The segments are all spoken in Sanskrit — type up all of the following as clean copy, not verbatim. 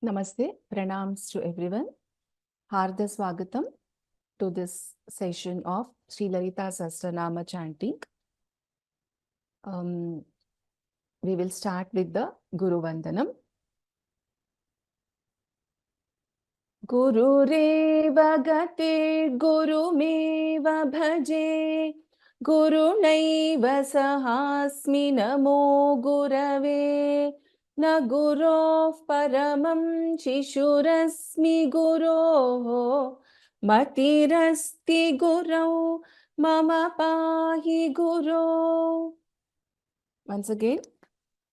Namaste, pranams to everyone. Hardha Swagatam to this session of Sri Lalita Sahasranama chanting. We will start with the Guru Vandanam. Gurureva gate gurumeva bhaje gurunaiva sahasmi namo gurave na gurof paramam shishurasmi guroho matirasti gurau mama pahi guru. Once again,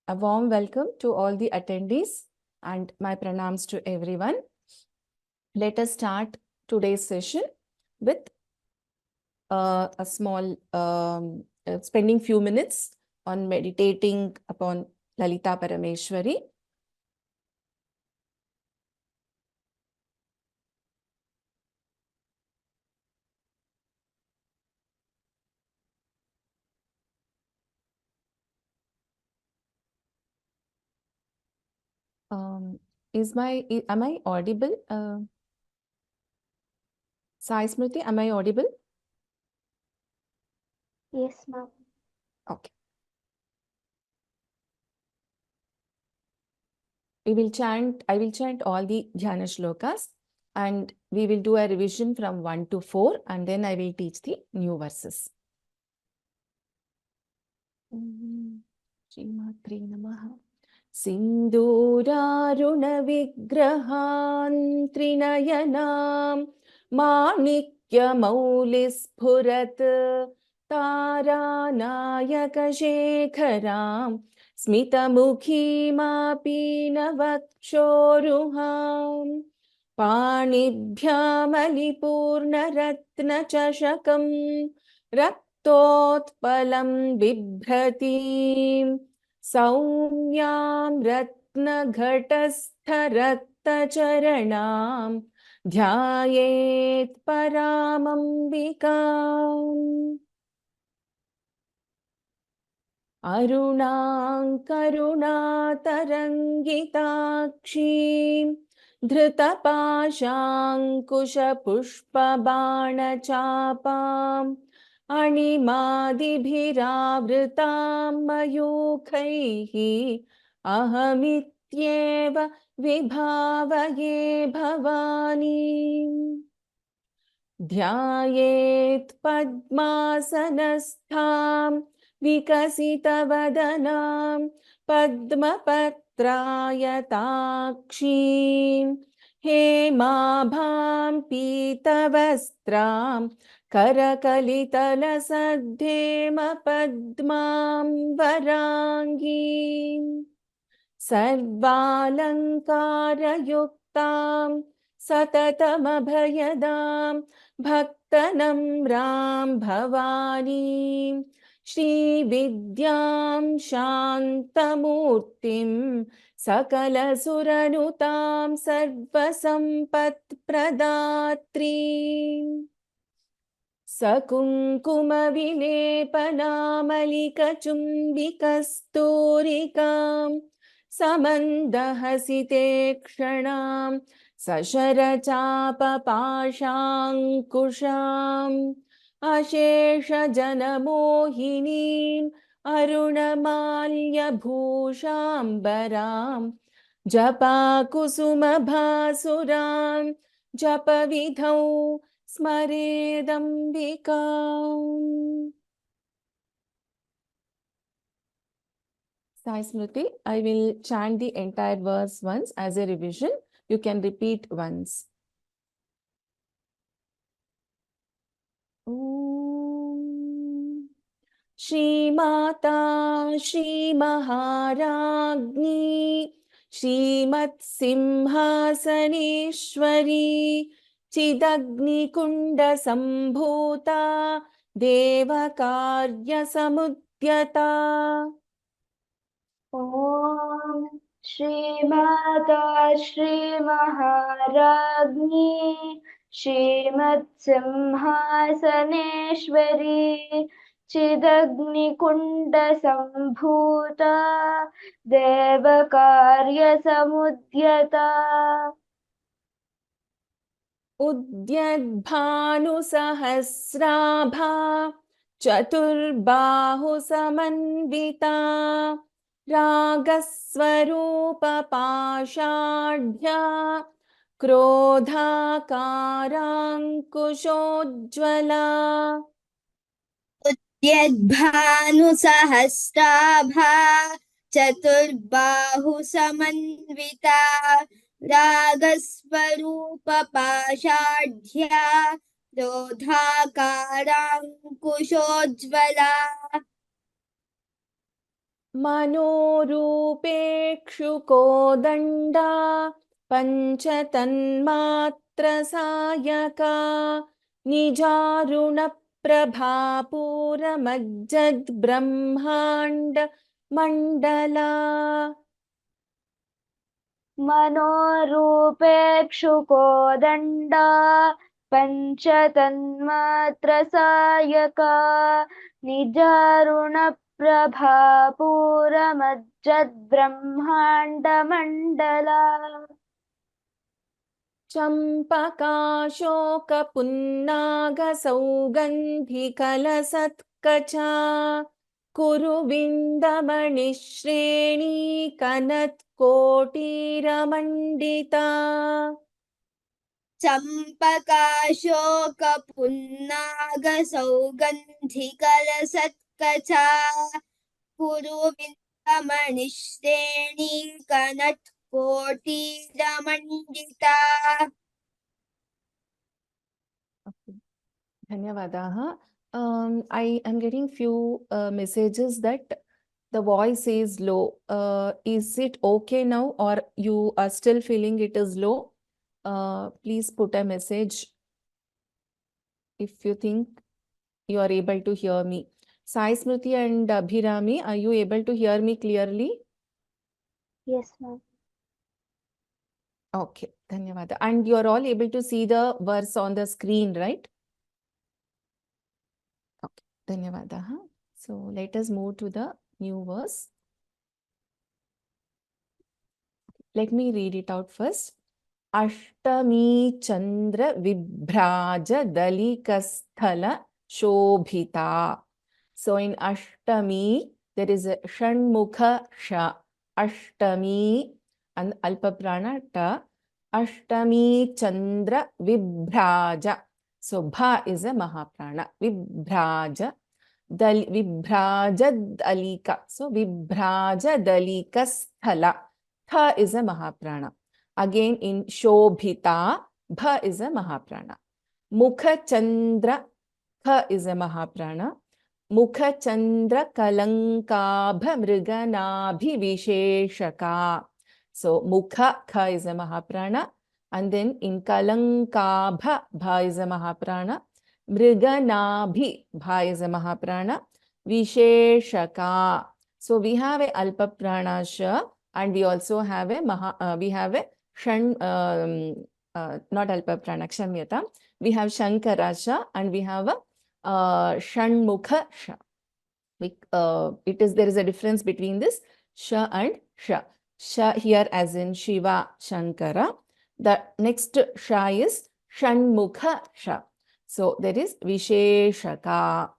a warm welcome to all the attendees and my pranams to everyone. Let us start today's session with a small spending few minutes on meditating upon Lalita Parameshwari. Am I audible? Sai Smriti, am I audible? Yes, ma'am. Okay. I will chant all the Dhyana shlokas and we will do a revision from 1 to 4 and then I will teach the new verses. Shrimatri Namaha. Sindurarunavigrahan trinayanam manikya-maulispurat taranayakashekharam smitamukhimapinavakshoruham panibhyamalipurnaratnachashakam raktotpalam bibhratim सौम्यां रत्नघटस्थरक्तचरणां ध्यायेत् परामम्बिकाम् अरुणां करुणातरङ्गिताक्षीं धृतपाशाङ्कुशपुष्पबाणचापाम् अणिमादिभिरावृतां मयूखैः अहमित्येव विभावये भवानीम् ध्यायेत् पद्मासनस्थां विकसितवदनां पद्मपत्रायताक्षीं हेमाभां पीतवस्त्रां करकलितलसद्धेमपद्मां वराङ्गीं सर्वालङ्कारयुक्तां सततमभयदां भक्तनम्रां भवानीं श्रीविद्यां शान्तमूर्तिं सकलसुरनुतां सर्वसम्पत्प्रदात्रीम् सकुङ्कुमविलेपनामलिकचुम्बिकस्तूरिकां समन्दहसिते क्षणां सशरचापपाशाङ्कुशाम् अशेषजनमोहिनीम् अरुणमाल्यभूषाम्बरां जपाकुसुमभासुरां जपविधौ Smaredambikam. Sai Smriti, I will chant the entire verse once as a revision. You can repeat once. Om Shri Mata Shri Maharagni Shrimat Simhasaneshwari Chidagnikunda Sambhuta Devakarya Samudyata. Om Shri Mata Shri Maharagni Shrimat Simhasaneshwari चिदग्निकुण्डसम्भूता देवकार्यसमुद्यता उद्यद्भानुसहस्राभा चतुर्बाहुसमन्विता रागस्वरूपपाषाढ्या क्रोधाकाराङ्कुशोज्ज्वला यद्भानुसहस्राभा चतुर्बाहुसमन्विता रागस्वरूपपाषाढ्या क्रोधाकाराङ्कुशोज्ज्वला मनोरूपेक्षुकोदण्डा पञ्चतन्मात्रसायका निजारुणप्रभापूरमज्जद्ब्रह्माण्ड Mandla मनोरूपेक्षुकोदण्डा पञ्चतन्मात्रसायका निजारुणप्रभापूरमज्जद्ब्रह्माण्डमण्डला चम्पकाशोकपुन्नागसौगन्धिकलसत्कचा कुरुविन्दमणिश्रेणीकनत्कोटीरमण्डिता चम्पकाशोकपुन्नागसौगन्धिकलसत्कचा कुरुविन्दमणिश्रेणीकनत्कोटीरमण्डिता Dhanyavadaha. I am getting few messages that the voice is low. Is it okay now, or you are still feeling it is low? Please put a message if you think you are able to hear me. Sai Smriti and Abhirami, are you able to hear me clearly? Yes, ma'am. Okay, Dhanyavada. And you are all able to see the verse on the screen, right? Okay, Dhanyavada. So let us move to the new verse. Let me read it out first. Ashtami Chandra Vibhraja Dalikasthala Shobhita. So in Ashtami, there is a Shanmukha Sha. Ashtami and Alpaprana Ta. Ashtami Chandra Vibhraja. So Bha is a Mahaprana. Vibhraja. Vibhraja Dalika. So Vibhraja Dalika Sthala. Tha is a Mahaprana. Again in Shobhita, Bha is a Mahaprana. Mukha Chandra, Kha is a Mahaprana. Mukha Chandra Kalankabha Mriganabhi Visheshaka. So Mukha, Kha is a Mahaprana. And then in Kalankabha, Bha is a Mahaprana. Mriganabhi, Bha is a Mahaprana. Visheshaka. So we have a Alpa Prana Sha. And we also have a we have a Shan, not Alpa Prana, Kshamyata. We have Shankara Sha and we have a Shanmukha Sha. There is a difference between this Sha and Sha. Sha here as in Shiva Shankara. The next Sha is Shanmukha Sha. So there is Visheshaka.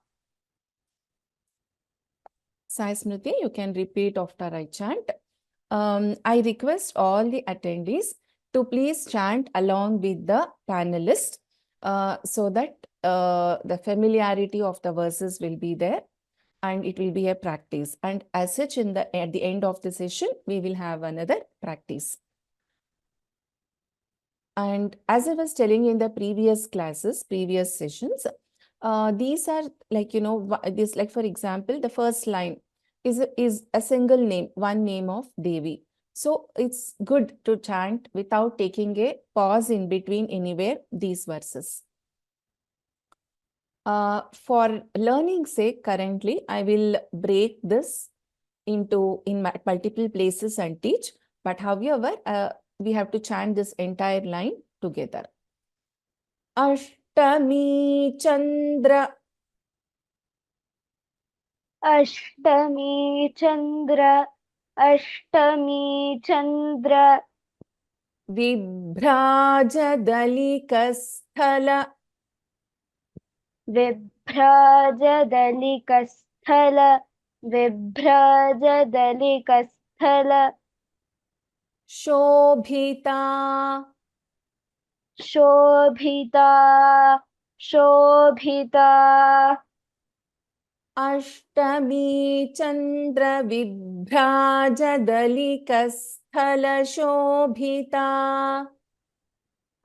Sai Smriti, you can repeat after I chant. I request all the attendees to please chant along with the panelists so that the familiarity of the verses will be there and it will be a practice. And as such, at the end of the session, we will have another practice. And as I was telling in the previous classes, previous sessions, these are like, this, like for example, the first line is a single name, one name of Devi. So it's good to chant without taking a pause in between anywhere these verses. For learning's sake, currently, I will break this in multiple places and teach. But however, we have to chant this entire line together. Ashtami Chandra Ashtami Chandra Ashtami Chandra विभ्राजदलिकस्थल विभ्राजदलिकस्थल विभ्राजदलिकस्थल Sobhita Sobhita Sobhita Ashtami Chandra विभ्राजदलिकस्थल Sobhita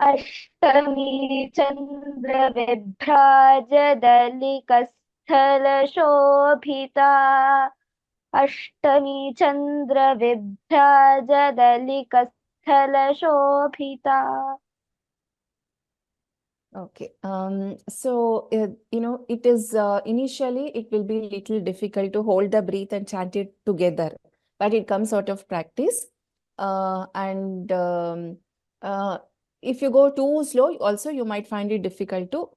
Ashtami Chandra विभ्राजदलिकस्थल Sobhita Ashtami Chandra विभ्राजदलिकस्थल Sobhita. Okay. So, it is initially it will be little difficult to hold the breath and chant it together, but it comes out of practice. And if you go too slow, also you might find it difficult to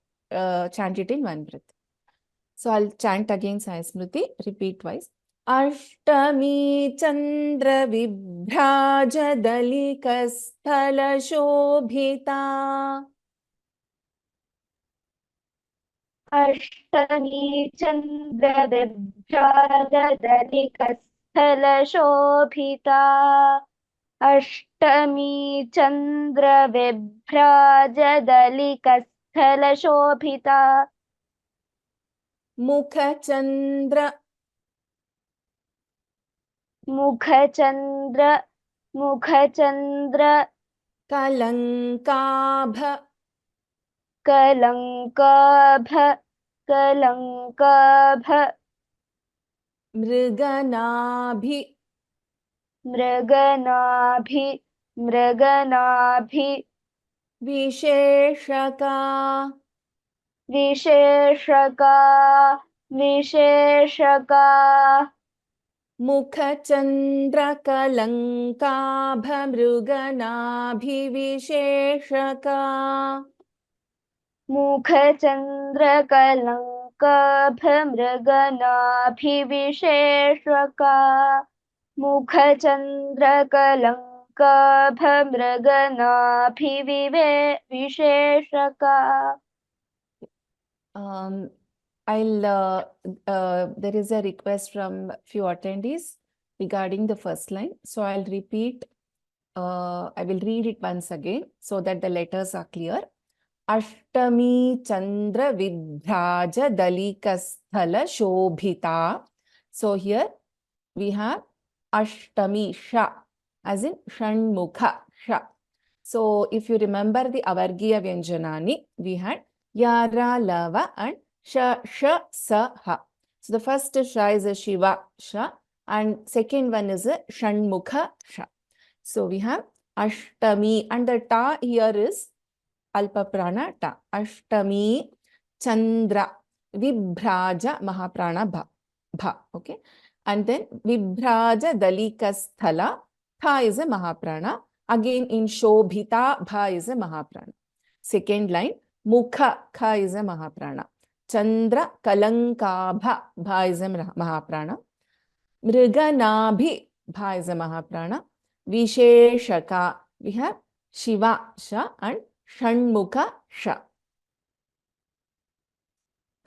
chant it in one breath. So I'll chant again, Sai Smriti, repeat twice. Ashtami Chandra Vibhrajadalika Sthala Shobhita. Ashtami Chandra विभ्राजदलिकस्थल Sobhita Ashtami Chandra विभ्राजदलिकस्थल Sobhita मुखचन्द्र मुखचन्द्र मुखचन्द्र कलङ्काभ कलङ्काभ कलङ्काभ मृगनाभि मृगनाभि मृगनाभि विशेषका विशेषका विशेषका मुखचन्द्रकलङ्काभ मृगनाभिविशेषका मुखचन्द्रकलङ्काभमृगनाभिविशेषका मुखचन्द्रकलङ्काभमृगनाभिविशेषका. There is a request from few attendees regarding the first line. So I'll repeat, I will read it once again so that the letters are clear. Ashtami Chandra Vibhraja Dalikasthala Shobhita. So here we have Ashtami Sha as in Shanmukha Sha. So if you remember the Avargiya Vyanjanani, we had Yara, Lava and Sha, Sha, Sa, Ha. So the first Sha is a Shiva Sha and second one is a Shanmukha Sha. So we have Ashtami and the Ta here is Alpa Prana Ta. Ashtami Chandra Vibhraja Mahaprana Bha. Bha. Okay. And then Vibhraja Dalikasthala. Tha is a Mahaprana. Again in Shobhita, Bha is a Mahaprana. Second line, Mukha, Kha is a Mahaprana. Chandra Kalankabha, Bha is a Mahaprana. Mriganabhi, Bha is a Mahaprana. Visheshaka, we have Shiva, Sha and Shanmukha, Sha.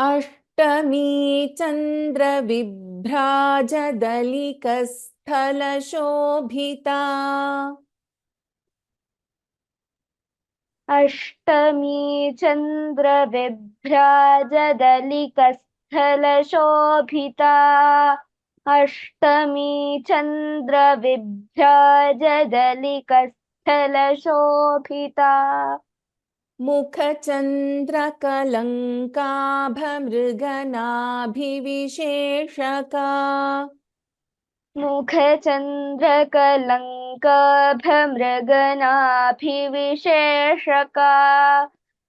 Ashtami Chandra Vibhraja Dalikasthala Shobhita. Ashtami Chandra विभ्राजदलिकस्थल Sobhita Ashtami Chandra विभ्राजदलिकस्थल Sobhita मुखचन्द्रकलङ्काभमृगनाभिविशेषका मुखचन्द्रकलङ्काभमृगनाभिविशेषका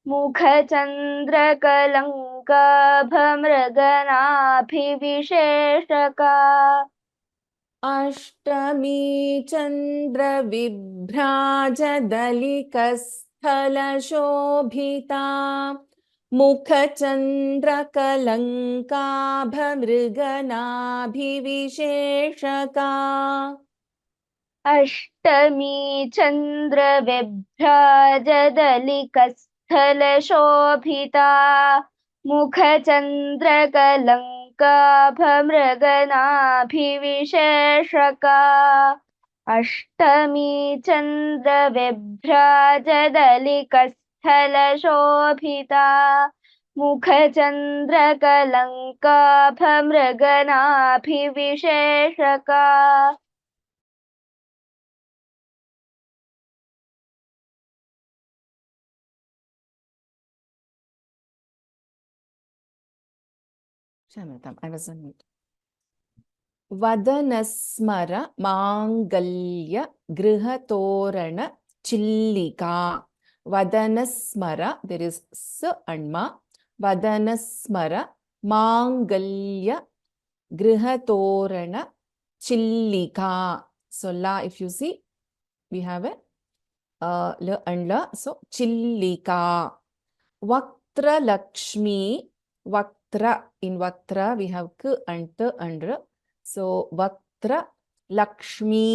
मुखचन्द्रकलङ्काभमृगनाभिविशेषका Ashtami Chandra विभ्राज दलिकस्थल Sobhita मुखचन्द्रकलङ्काभमृगनाभिविशेषका Ashtami चन्द्रविभ्राजदलिकस्थलशोभिता मुखचन्द्रकलङ्काभमृगनाभिविशेषका Ashtami चन्द्रविभ्राजदलिकस्थलशोभिता मुखचन्द्रकलङ्काभमृगनाभिविशेषका Shamatam, I was on mute. ವದನಸ್ಮರ ಮಾಂಗಲ್ಯ ಗೃಹತೋರಣ ಚಿಲ್ಲಿಕಾ. ವದನಸ್ಮರ, there is s and ma. ವದನಸ್ಮರ ಮಾಂಗಲ್ಯ ಗೃಹತೋರಣ ಚಿಲ್ಲಿಕಾ. So la, if you see, we have a la and la. So chillika. Vaktra Lakshmi. Vaktra, in Vaktra we have k and t and r. So Vaktra Lakshmi,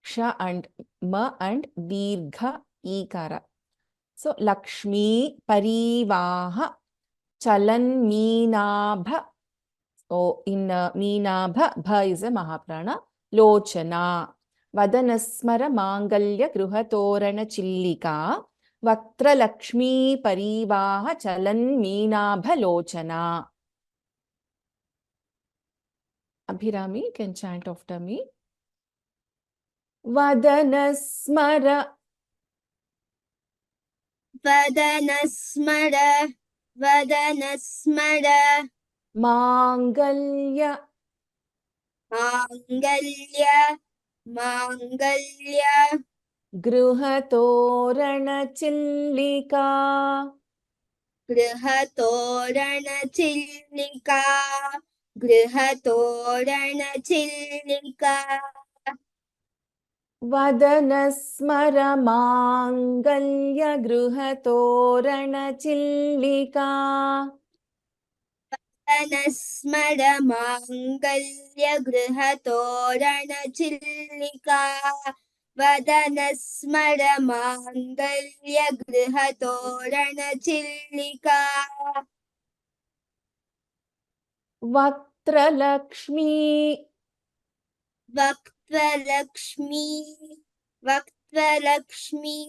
ksha and ma and dirgha ikara. So Lakshmi Parivaha Chalan Meenabha. So in Meenabha, bha is a Mahaprana. Lochana. Vadanasmara Mangalya Gruhatorana Chillika. Vaktra Lakshmi Parivaha Chalan Meenabha Lochana. Abhirami, you can chant after me. Vadanasmara वदनस्मर वदनस्मर Mangalya माङ्गल्य माङ्गल्य Gruhatorana Chillika. गृहतोरणचिल्लिका गृहतोरणचिल्लिका Vadanasmara Mangalya Gruhatorana Chillika. वदनस्मर माङ्गल्य गृहतोरणचिल्लिका वदनस्मर माङ्गल्य गृहतोरणचिल्लिका Vaktra Lakshmi वक्त्रलक्ष्मी वक्त्रलक्ष्मी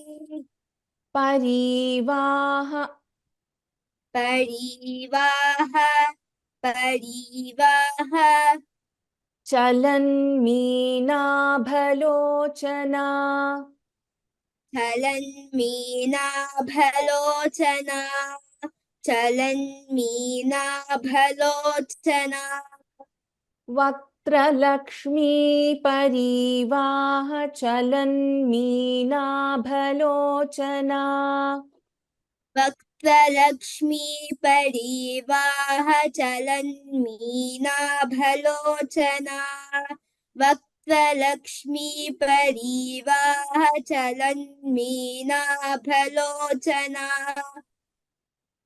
Parivaha परिवाह परिवाह Chalan Meenabhalochana. चलन्मीनाभलोचना चलन्मीनाभलोचना Vaktra Lakshmi Parivaha Chalan Meenabhalochana. वक्त्रलक्ष्मी परिवाह चलन्मीनाभलोचना वक्त्रलक्ष्मी परिवाह चलन्मीनाभलोचना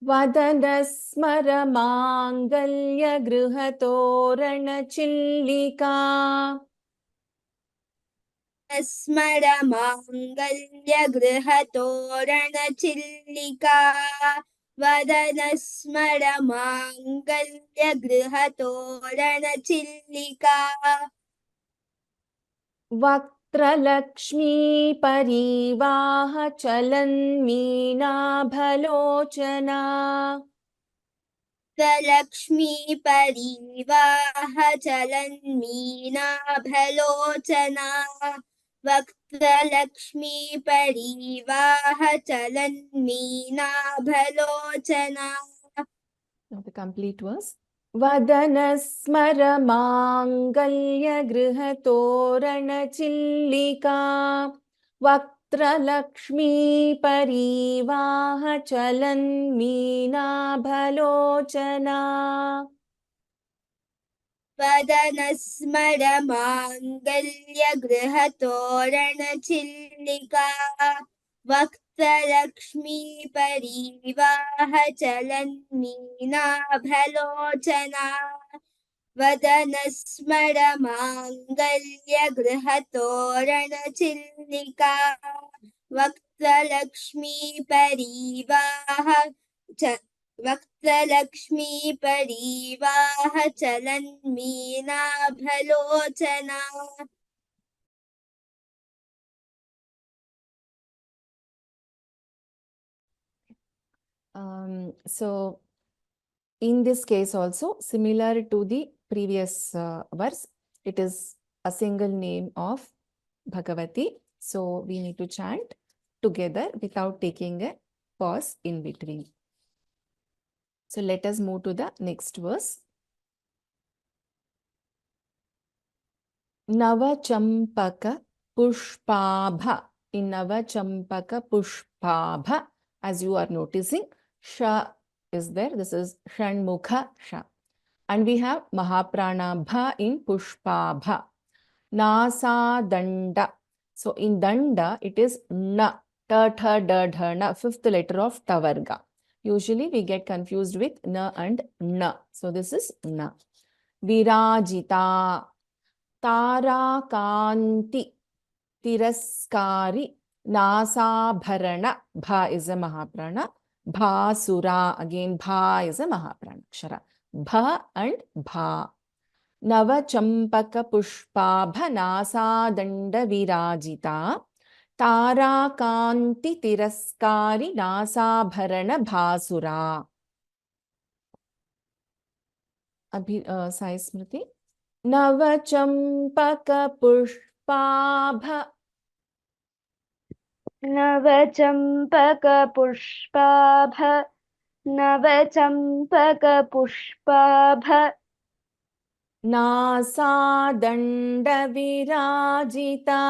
Vadanasmara Mangalya Gruhatorana Chillika. स्मर माङ्गल्य गृहतोरणचिल्लिका वदन स्मर माङ्गल्य गृहतोरणचिल्लिका Vaktra Lakshmi Parivaha Chalan Meenabhalochana. Lakshmi परिवाह चलन्मीनाभलोचना वक्त्रलक्ष्मी परिवाह चलन्मीनाभलोचना Now the complete verse. Vadanasmara Mangalya Gruhatorana Chillika. Vaktra Lakshmi Parivaha Chalan Meenabhalochana. वदन स्मर माङ्गल्य गृहतोरणचिल्लिका वक्त्रलक्ष्मी परिवाहचलन्मीनाभलोचना वदनस्मरमाङ्गल्यगृहतोरणचिल्लिका वक्त्रलक्ष्मी परिवाहचलन्मीनाभलोचना So in this case also, similar to the previous verse, it is a single name of Bhagavati. So we need to chant together without taking a pause in between. So let us move to the next verse. Navachampaka Pushpabha. In Navachampaka Pushpabha, as you are noticing, Sha is there. This is Shanmukha Sha. And we have Mahaprana Bha in Pushpabha. Nasa Danda. So in Danda, it is Na. Ta, tha, da, dha, na. Fifth letter of Tavarga. Usually we get confused with Na and Na. So this is Na. Virajita. Tarakanti. Tiraskari. Nasabharana. Bha is a Mahaprana. Bhasura. Again, Bha is a Mahaprana. Akshara. Bha and Bha. Navachampaka Pushpabha Nasa Danda Virajita. Tarakanti Tiraskari Nasabharana Bhasura. Sai Smriti. Navachampaka Pushpabha. नवचम्पकपुष्पाभ नवचम्पकपुष्पाभ Nasa Danda Virajita.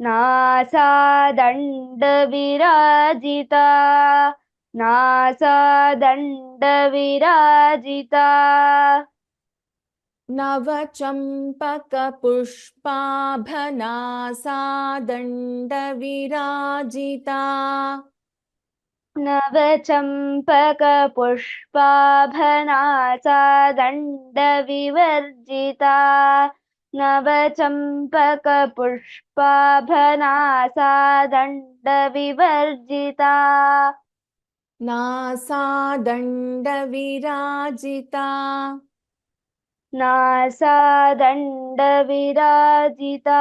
नासादण्डविराजिता नासादण्डविराजिता Navachampaka Pushpabha Nasa Danda Virajita. नवचम्पकपुष्पाभनासादण्डविवर्जिता नवचम्पकपुष्पाभनासादण्डविवर्जिता Nasa Danda Virajita. नासादण्डविराजिता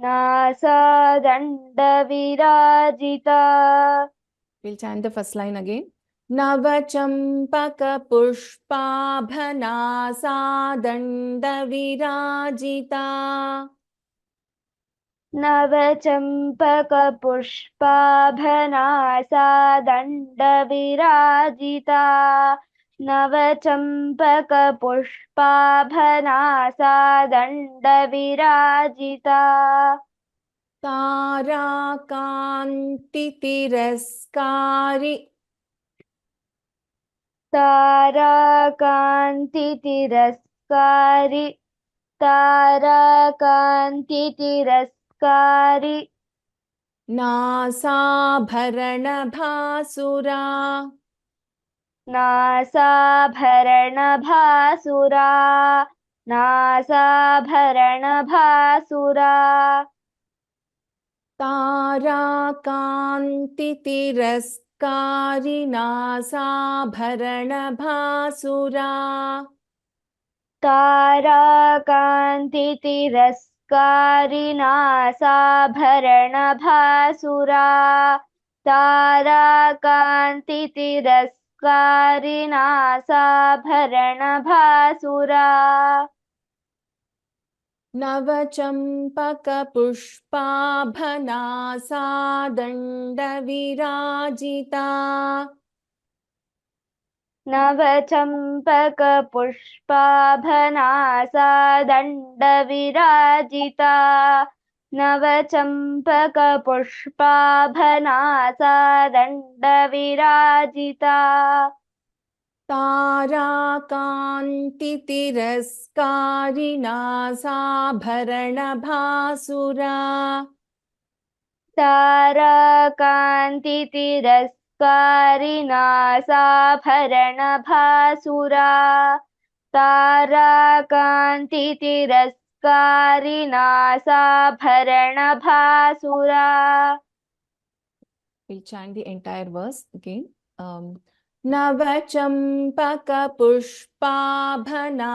नासादण्डविराजिता. We'll chant the first line again. Navachampaka Pushpabha Nasa Danda Virajita. नवचम्पकपुष्पाभनासादण्डविराजिता नवचम्पकपुष्पाभनासादण्डविराजिता Tarakanti Tiraskari. ताराकान्तितिरस्कारि ताराकान्तितिरस्कारि Nasabharana Bhasura. नासाभरणभासुरा नासाभरणभासुरा Tarakanti Tiraskari Nasabharana Bhasura. ताराकान्तितिरस्कारि नासाभरणभासुरा ताराकान्तितिरस्कारि नासाभरणभासुरा Navachampaka Pushpabha Nasa Danda Virajita. नवचम्पकपुष्पाभनासादण्डविराजिता नवचम्पकपुष्पाभनासादण्डविराजिता Tarakanti Tiraskari Nasabharana Bhasura. ताराकान्तितिरस्कारिणा साभरणभासुरा ताराकान्तितिरस्कारिणा साभरणभासुरा. We'll chant the entire verse again. नवचम्पकपुष्पाभना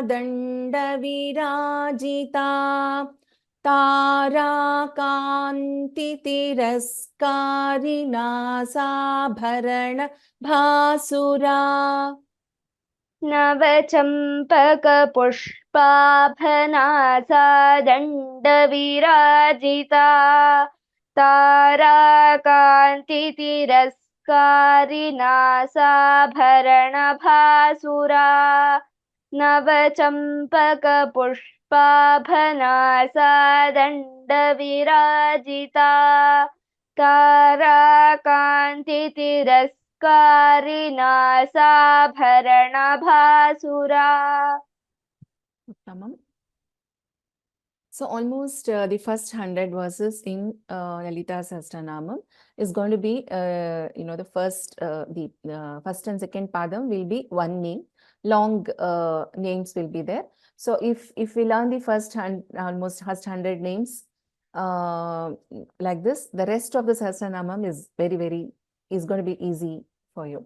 दण्डविराजिता ताराकान्तितिरस्कारिणा साभरणभासुरा. नवचम्पकपुष्पाभना सा दण्डविराजिता ताराकान्तितिरस्कारिणा साभरणभासुरा. नवचम्पकपुष्पाभना सा दण्डविराजिता ताराकान्तितिरस्कारिणा साभरणभासुरा. Uttamam. So almost the first 100 verses in Lalita Sahasranamam is going to be, the first and second padam will be one name. Long names will be there. So if we learn the almost first 100 names like this, the rest of the Sahasranamam is is going to be easy for you.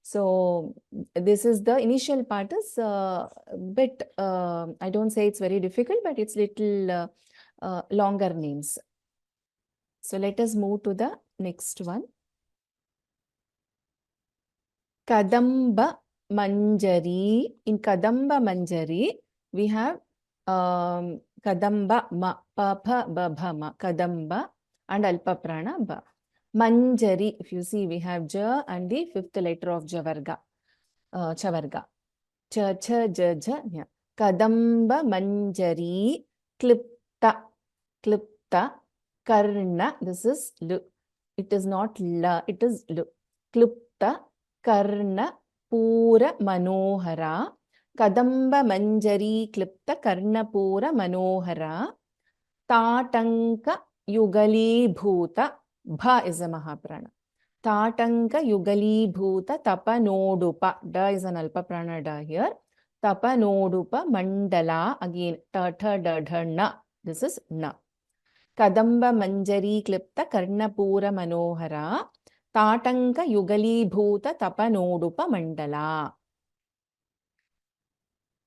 So this is the initial part is bit, I don't say it's very difficult, but it's little longer names. So let us move to the next one. Kadamba Manjari. In Kadamba Manjari, we have Kadamba Ma, Pa, Pa, Ba, Bha, Ma, Kadamba and Alpa Prana Ba. Manjari, if you see, we have Ja and the fifth letter of Javarga, Chavarga. Cha, Cha, Ja, Ja, Nya. Kadamba Manjari, Klipta, Klipta, Karna, this is Lu. It is not La, it is Lu. Klipta, Karna, Pura, Manohara. Kadamba Manjari, Klipta, Karna, Pura, Manohara. Tatanka, Yugali, Bhuta. Bha is a Mahaprana. Tatanka Yugali Bhuta Tapanodupa. Da is an Alpa Prana Da here. Tapanodupa Mandala. Again, ta tha da dha na. This is na. Kadamba Manjari Klipta Karnapura Manohara. Tatanka Yugali Bhuta Tapanodupa Mandala.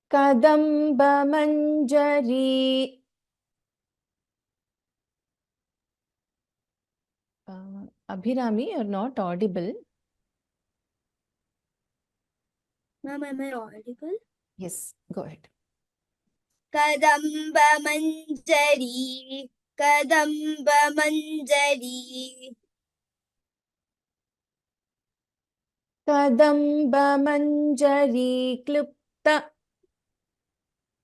Kadamba Manjari. Abhirami, you're not audible. Ma'am, am I audible? Yes, go ahead. Kadamba Manjari, Kadamba Manjari, Kadamba Manjari Klipta.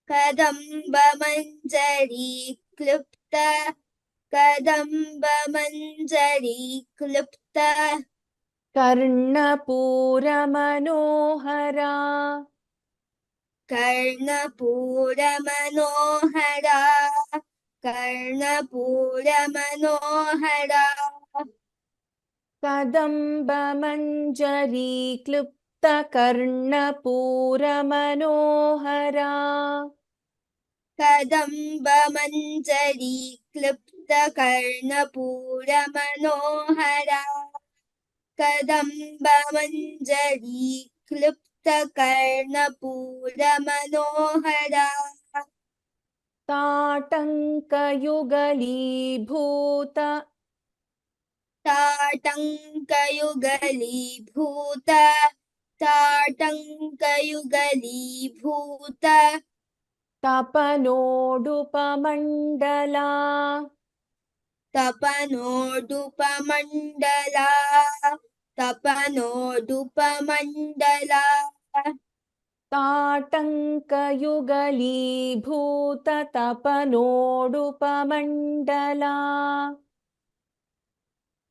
Kadamba Manjari, Klipta, Kadamba Manjari, Klipta, Karnapura Manohara. Karnapura Manohara, Karnapura Manohara, Kadamba Manjari Klipta Karnapura Manohara. Kadamba Manjari, Klipta Karnapura Manohara, Kadamba Manjari, Klipta Karnapura Manohara, Tatanka Yugali Bhuta. Tatanka Yugali Bhuta, Tatanka Yugali Bhuta, Tapanodupa Mandala. Tapanodupa Mandala, Tapanodupa Mandala, Tatanka Yugali Bhuta Tapanodupa Mandala.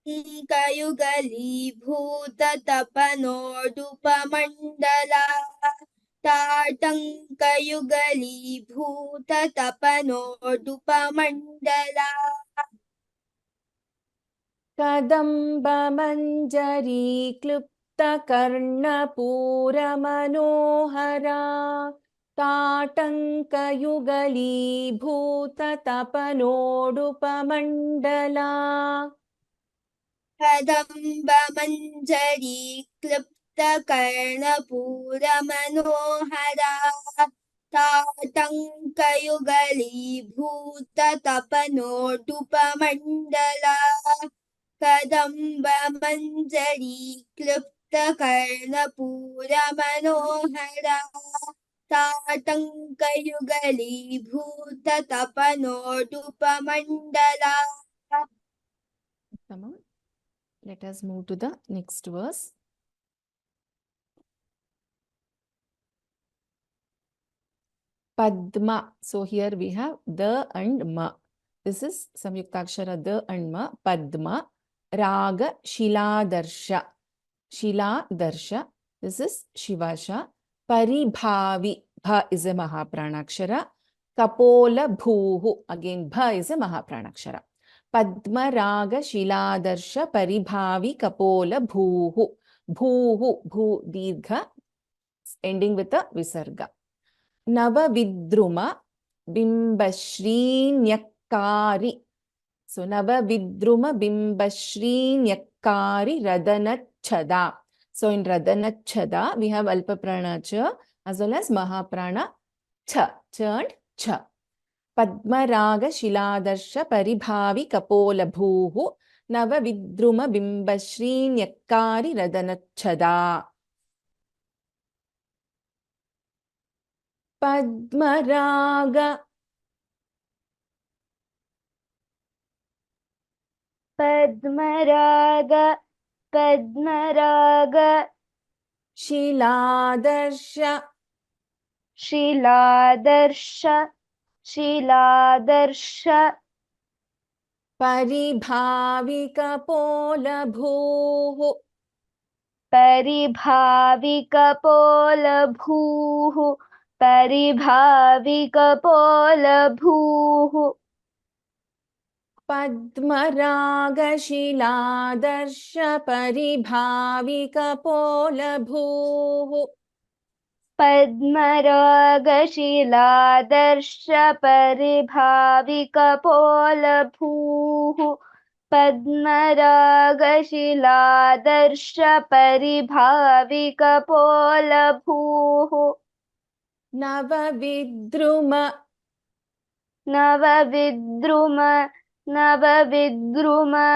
Yugali Bhuta Tapanodupa Mandala, Tatanka Yugali Bhuta Tapanodupa Mandala, कदम्बमञ्जरी क्लुप्तकर्णपूरमनोहरा ताटङ्कयुगलीभूततपनोडुपमण्डला कदम्बमञ्जरी क्लुप्तकर्णपूरमनोहरा ताटङ्कयुगलीभूततपनोडुपमण्डला कदम्बमञ्जरी क्लुप्तकर्णपूरमनोहरा ताटङ्कयुगलीभूततपनोडुपमण्डला. Come on. Let us move to the next verse. Padma. So here we have the and ma. This is Samyuktakshara the and ma. Padma. Raga Shiladarsha. Shiladarsha. This is Shivasha. Paribhavi. Bha is a Mahapranakshara. Kapola Bhuhu. Again, Bha is a Mahapranakshara. Padma Raga Shiladarsha Paribhavi Kapola Bhuhu. Bhuhu. Bhu Dirgha. Ending with a Visarga. Navavidruma Bimbashrinyakari. So Navavidruma Bimbashrinyakari Radanachada. So in Radanachada we have Alpaprana Cha as well as Mahaprana Cha. Cha and Cha. Padmaraga Shiladarsha Paribhavi Kapola Bhuhu Navavidruma Bimbashrinyakari Radanachada. Padmaraga. Padmaraga, Padmaraga, Shiladarsha. Shiladarsha, Shiladarsha, Paribhavika Pola Bhuhu. Paribhavika Pola Bhuhu, Paribhavika Pola Bhuhu. Padmaraga Shiladarsha Paribhavika Pola Bhuhu. Padmaraga Shiladarsha Paribhavika Pola Bhuhu. Padmaraga Shiladarsha Paribhavika Pola Bhuhu. Navavidruma. Navavidruma, Navavidruma,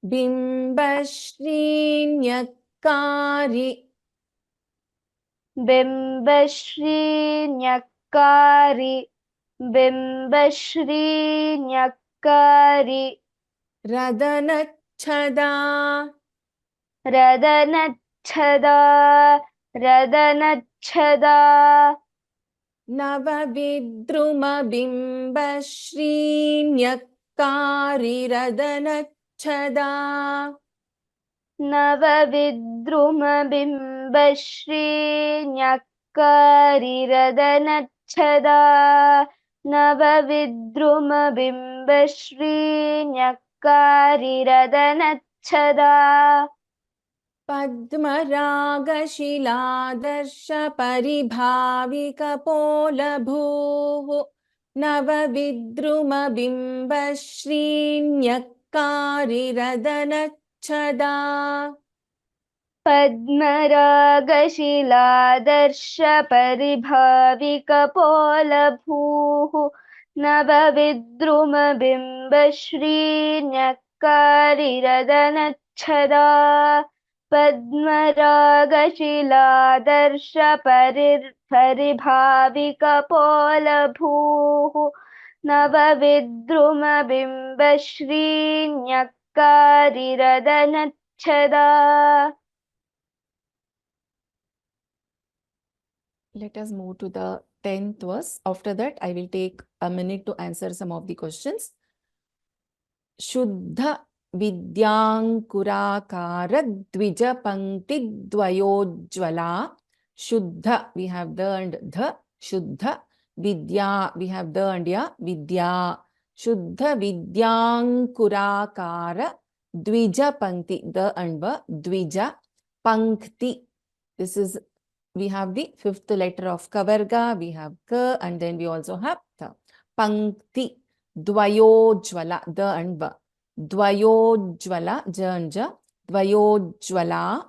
Bimbashrinyakari. Bimbashrinyakari, Bimbashrinyakari, Radanachada. Radanachada, Radanachada, Navavidruma Bimbashrinyakari Radanachada. Navavidruma Bimbashrinyakari Radanachada, Navavidruma Bimbashrinyakari Radanachada. Padmaraga Shiladarsha Paribhavika Pola Bhuhu Navavidruma Bimbashrinyakari Radanachada. Padmaraga Shiladarsha Paribhavika Pola Bhuhu Navavidruma Bimbashrinyakari Radanachada. Padmaraga Shiladarsha Paribhavika Pola Bhuhu Navavidruma Bimbashrinyakari Radanachada. Let us move to the 10th verse. After that, I will take a minute to answer some of the questions. Shuddha Vidyankurakara Dvija Pankti Dvayojjvala. Shuddha, we have the and the. Shuddha Vidya, we have the and ya. Vidya. Shuddha Vidyankurakara Dvija Pankti, the and va, Dvija Pankti. This is, we have the fifth letter of Kavarga, we have Ka, and then we also have Tha. Pankti, Dvayojvala, the and va. Dvayojvala, Janja, Dvayojvala,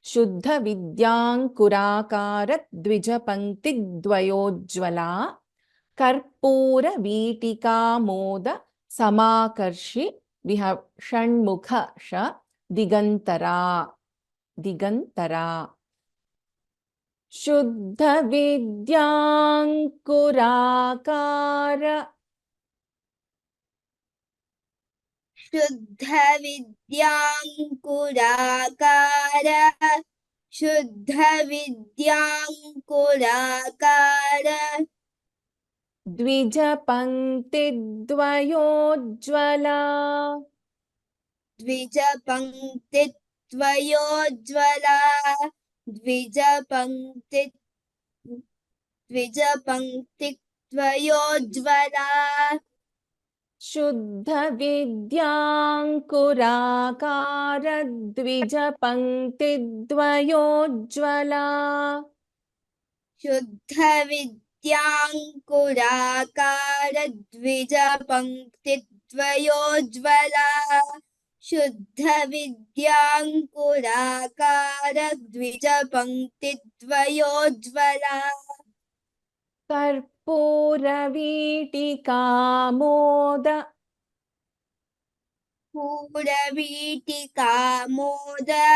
Shuddha Vidyankuraakarat Dvija Pankti Dvayojvala, Karpura Vitika Moda Samakarshi. We have Shanmukha Sha, Digantara, Digantara. Shuddha Vidyankuraakara. Shuddha Vidyankuraakara. Shuddha Vidyankuraakara. Dvija Pankti Dvayojvala. Dvija Pankti Dvayojvala. Dvija Pankti Dvayojvala. Shuddha Vidyankuraakara Dvija Pankti Dvayojvala. Shuddha Vidyankuraakara Dvija Pankti Dvayojvala. Shuddha Vidyankuraakara Dvija Pankti Dvayojvala. Karpura Vitika Moda. Puravitika Moda.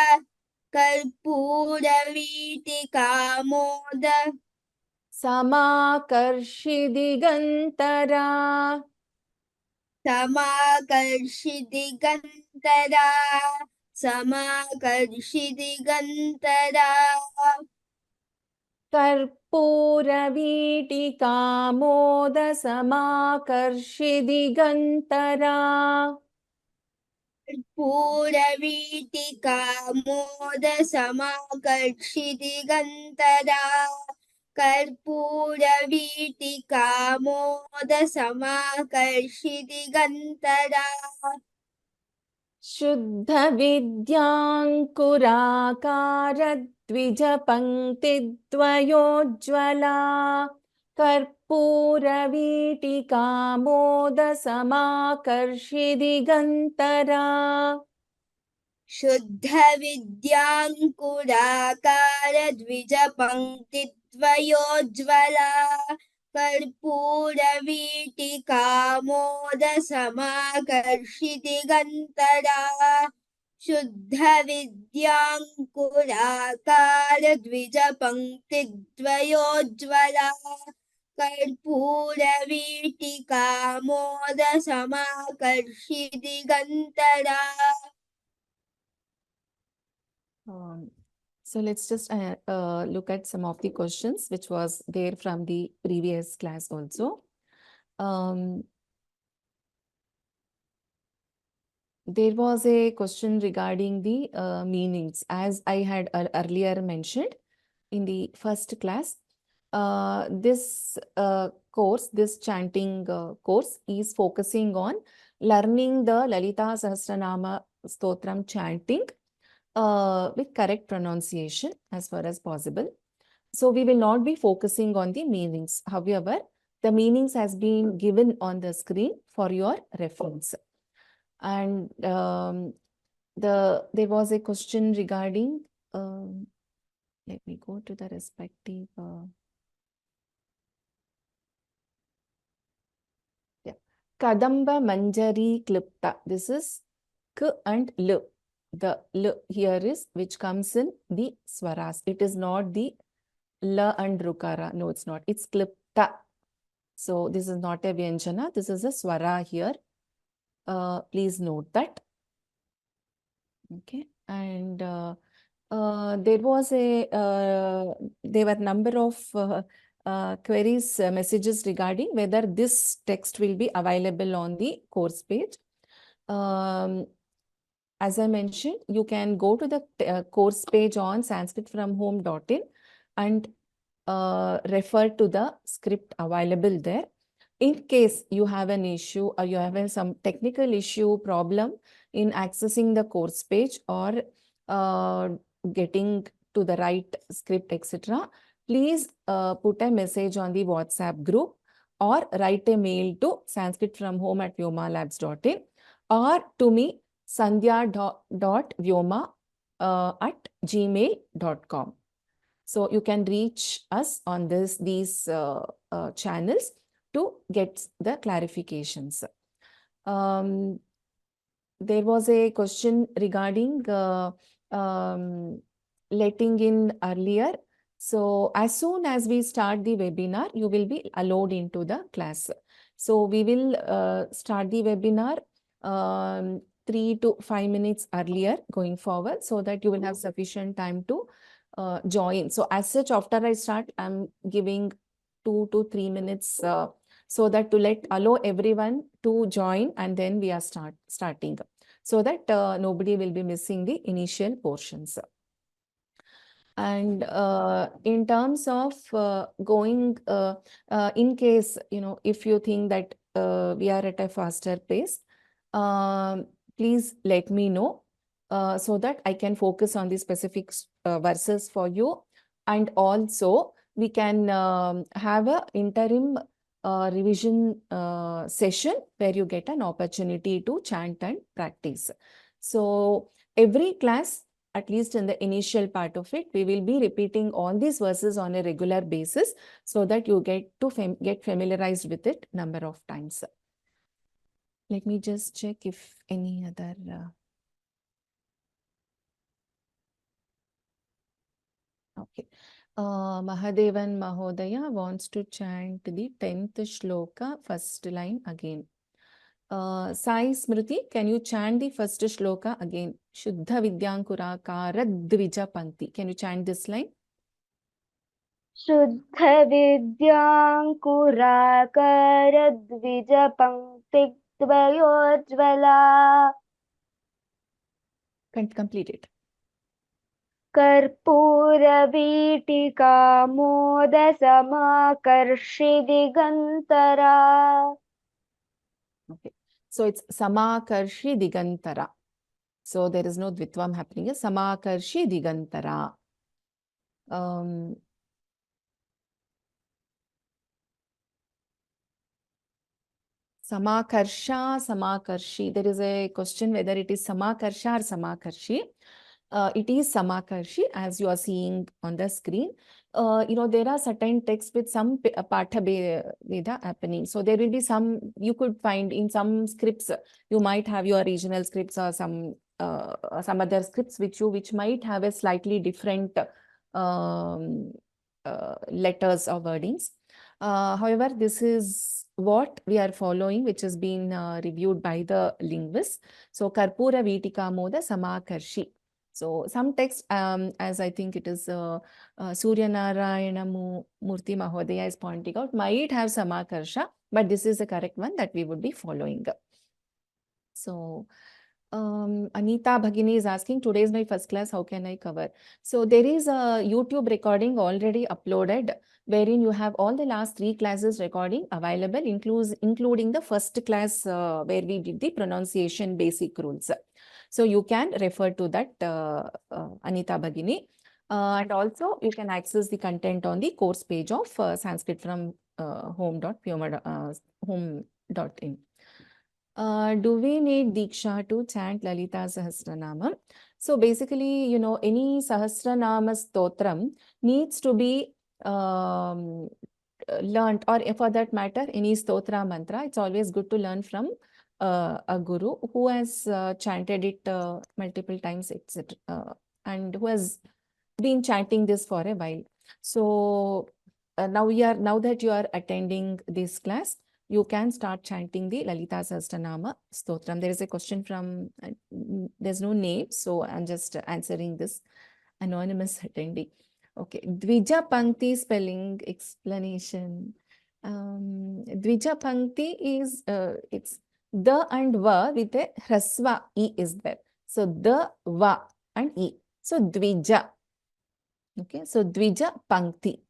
Karpuravitika Moda. Samakarshi Digantara. Samakarshi Digantara. Samakarshi Digantara. Karpura Vitika Moda Samakarshi Digantara. Puravitika Moda Samakarshi Digantara. Karpuravitika Moda Samakarshi Digantara. Shuddha Vidyankuraakara Dvija Pankti Dvayojvala. Karpura Vitika Moda Samakarshi Digantara. Shuddha Vidyankuraakara Dvija Pankti Dvayojvala. Karpuravitika Moda Samakarshi Digantara. Shuddha Vidyankuraakara Dvija Pankti Dvayojvala. Karpuravitika Moda Samakarshi Digantara. So let's just look at some of the questions which was there from the previous class also. There was a question regarding the meanings, as I had earlier mentioned in the first class. This course, this chanting course is focusing on learning the Lalita Sahasranama Stotram chanting with correct pronunciation as far as possible. So we will not be focusing on the meanings. However, the meanings has been given on the screen for your reference. And there was a question regarding, let me go to the respective, Kadamba Manjari Klipta. This is K and L. The L here is which comes in the swaras. It is not the L and Rukara. No, it's not. It's Klipta. So this is not a Vyanjana. This is a swara here. Please note that. Okay. And there was a, there were number of queries, messages regarding whether this text will be available on the course page. As I mentioned, you can go to the course page on sanskritfromhome.in and refer to the script available there. In case you have an issue or you have some technical issue problem in accessing the course page or getting to the right script, etc., please put a message on the WhatsApp group or write a mail to sanskritfromhome@vyomalabs.in or to me sandhya.vyoma@gmail.com. So you can reach us on these channels to get the clarifications. There was a question regarding letting in earlier. So as soon as we start the webinar, you will be allowed into the class. So we will start the webinar 3 to 5 minutes earlier going forward, so that you will have sufficient time to join. So as such, after I start, I'm giving 2 to 3 minutes so that to allow everyone to join, and then we are starting, so that nobody will be missing the initial portions. And in terms of going, in case, if you think that we are at a faster pace, please let me know so that I can focus on the specific verses for you. And also we can have an interim revision session where you get an opportunity to chant and practice. So every class, at least in the initial part of it, we will be repeating all these verses on a regular basis so that you get to get familiarized with it number of times. Let me just check if any other... Okay. Mahadevan Mahodaya wants to chant the 10th shloka, first line again. Sai Smriti, can you chant the first shloka again? Shuddha Vidyankurakara Dvija Pankti. Can you chant this line? Shuddha Vidyankurakara Dvija Pankti Dvayojvala. Complete it. Karpura-Veetika Moda-Samakarshi-Digantara. Okay. So it's Samakarshi Digantara. So there is no Dvitvam happening here. Samakarshi Digantara. Samakarsha, Samakarshi. There is a question whether it is Samakarsha or Samakarshi. It is Samakarshi, as you are seeing on the screen. There are certain texts with some Patha Veda happening. So there will be some, you could find in some scripts, you might have your regional scripts or some other scripts which might have a slightly different letters or wordings. However, this is what we are following, which has been reviewed by the linguists. So Karpura Veetika Moda Samakarshi. So some text, as I think it is Surya Narayana Murthy Mahodaya is pointing out, might have Samakarsha, but this is the correct one that we would be following. So Anita Bhagini is asking, today is my first class, how can I cover? So there is a YouTube recording already uploaded, wherein you have all the last 3 classes recording available, including the first class where we did the pronunciation basic rules. So you can refer to that, Anita Bhagini. And also you can access the content on the course page of Sanskrit from home.in. Do we need Diksha to chant Lalita Sahasranama? So basically, any Sahasranama Stotram needs to be learned, or for that matter, any Stotra mantra. It's always good to learn from a guru who has chanted it multiple times, etc., and who has been chanting this for a while. So now that you are attending this class, you can start chanting the Lalita Sahasranama Stotram. There is a question from, there's no name, so I'm just answering this anonymous attendee. Okay, Dvija Pankti spelling explanation. Dvija Pankti is, it's the and va with a hrasva e is there. So the, va and e. So Dvija. Okay, so Dvija Pankti.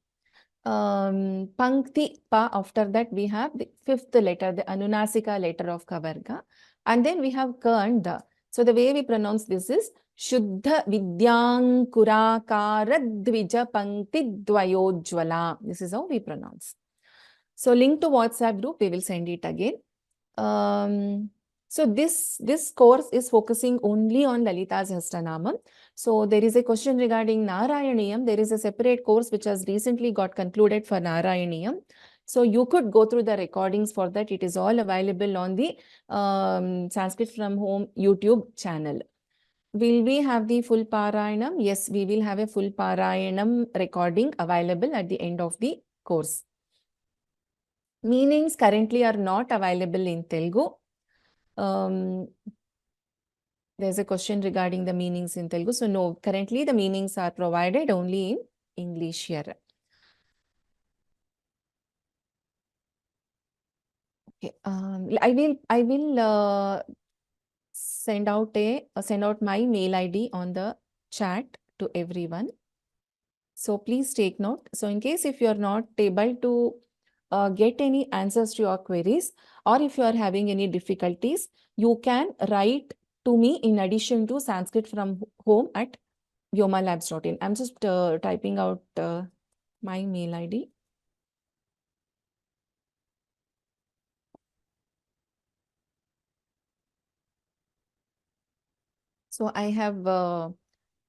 Pankti pa, after that we have the fifth letter, the Anunasika letter of Kavarga. And then we have Kanda. So the way we pronounce this is Shuddha Vidyankurakara Dvija Pankti Dvayojwala. This is how we pronounce. So link to WhatsApp group, we will send it again. So this course is focusing only on Lalita Sahasranamam. So there is a question regarding Narayaniyam. There is a separate course which has recently got concluded for Narayaniyam. So you could go through the recordings for that. It is all available on the Sanskrit from Home YouTube channel. Will we have the full Parayanam? Yes, we will have a full Parayanam recording available at the end of the course. Meanings currently are not available in Telugu. There's a question regarding the meanings in Telugu. So no, currently the meanings are provided only in English here. Okay. I will send out my mail ID on the chat to everyone. So please take note. So in case if you are not able to get any answers to your queries, or if you are having any difficulties, you can write to me in addition to Sanskrit from Home at vyomalabs.in. I'm just typing out my mail ID. So I have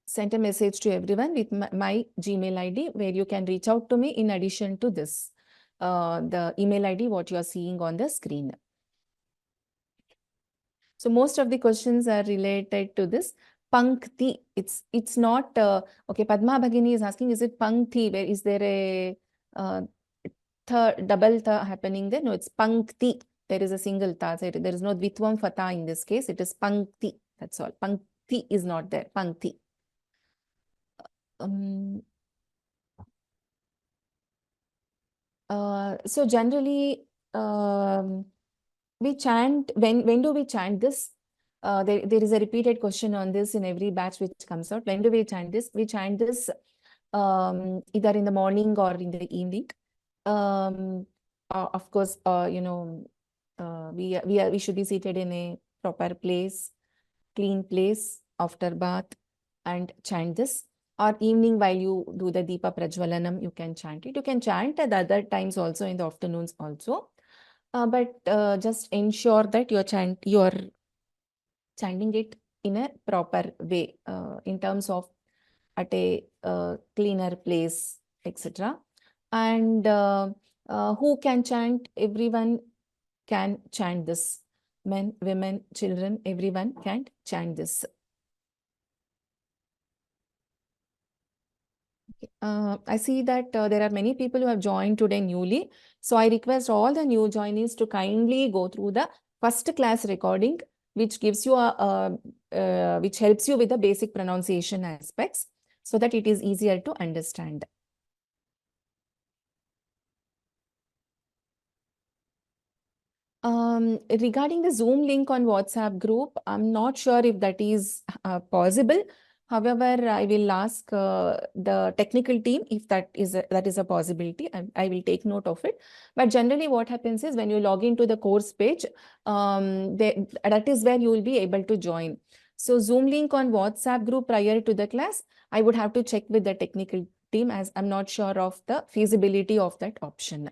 sent a message to everyone with my Gmail ID where you can reach out to me in addition to this, the email ID what you are seeing on the screen. So most of the questions are related to this. Pankti, it's not, okay, Padma Bhagini is asking, is it Pankti? Where is there a double tha happening there? No, it's Pankti. There is a single ta. So there is no Dvitvam Fata in this case. It is Pankti. That's all. Pankti is not there. Pankti. So generally, we chant, when do we chant this? There is a repeated question on this in every batch which comes out. When do we chant this? We chant this either in the morning or in the evening. Of course, you know, we should be seated in a proper place, clean place after bath, and chant this. Or evening while you do the Deepa Prajwalanam, you can chant it. You can chant at other times also, in the afternoons also. But just ensure that you're chanting it in a proper way, in terms of at a cleaner place, etc. And who can chant? Everyone can chant this. Men, women, children, everyone can chant this. I see that there are many people who have joined today newly. So I request all the new joinees to kindly go through the first class recording, which gives you which helps you with the basic pronunciation aspects so that it is easier to understand. Regarding the Zoom link on WhatsApp group, I'm not sure if that is possible. However, I will ask the technical team if that is a possibility, and I will take note of it. But generally what happens is when you log into the course page, that is where you will be able to join. So Zoom link on WhatsApp group prior to the class, I would have to check with the technical team, as I'm not sure of the feasibility of that option.